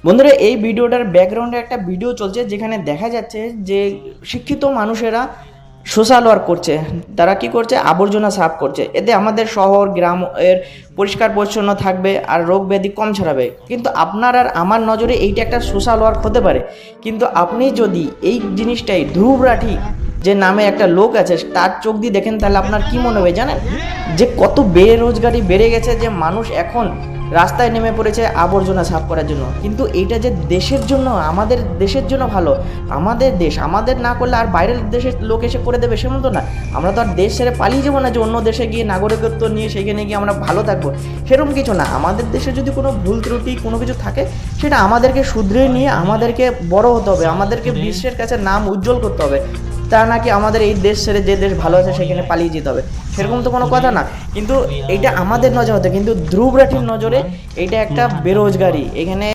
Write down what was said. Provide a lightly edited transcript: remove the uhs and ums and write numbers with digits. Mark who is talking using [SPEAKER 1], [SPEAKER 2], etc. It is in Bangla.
[SPEAKER 1] বন্ধুরা, এই ভিডিওটার ব্যাকগ্রাউন্ডে একটা ভিডিও চলছে যেখানে দেখা যাচ্ছে যে শিক্ষিত মানুষেরা সোশ্যাল ওয়ার্ক করছে। তারা কি করছে? আবর্জনা সাফ করছে। এতে আমাদের শহর গ্রাম এর পরিষ্কার পরিচ্ছন্ন থাকবে আর রোগ ব্যাধি কম ছড়াবে। কিন্তু আপনার আর আমার নজরে এইটা একটা সোশ্যাল ওয়ার্ক হতে পারে, কিন্তু আপনি যদি এই জিনিসটাই ধ্রুব রাঠি যে নামে একটা লোক আছে তার চোখ দিয়ে দেখেন, তাহলে আপনার কি মনে হবে জানেন? যে কত বেরোজগারি বেড়ে গেছে, যে মানুষ এখন রাস্তায় নেমে পড়েছে আবর্জনা সাফ করার জন্য। কিন্তু এইটা যে দেশের জন্য, আমাদের দেশের জন্য ভালো, আমাদের দেশ আমাদের না করলে আর বাইরের দেশের লোক এসে করে দেবে সেমন তো না। আমরা তো আর দেশ ছেড়ে পালিয়ে যাবো না যে অন্য দেশে গিয়ে নাগরিকত্ব নিয়ে সেখানে গিয়ে আমরা ভালো থাকবো, সেরকম কিছু না। আমাদের দেশে যদি কোনো ভুল ত্রুটি কোনো কিছু থাকে, সেটা আমাদেরকে শুধরে নিয়ে আমাদেরকে বড় হতে হবে, আমাদেরকে বিশ্বের কাছে নাম উজ্জ্বল করতে হবে। তা নাকি আমাদের এই দেশ ছেড়ে যে দেশ ভালো আছে সেখানে পালিয়ে যেতে হবে, সেরকম তো কোনো কথা না। কিন্তু এইটা আমাদের নজর হতে, কিন্তু ধ্রুব রাঠির নজরে এইটা একটা বেরোজগারি। এখানে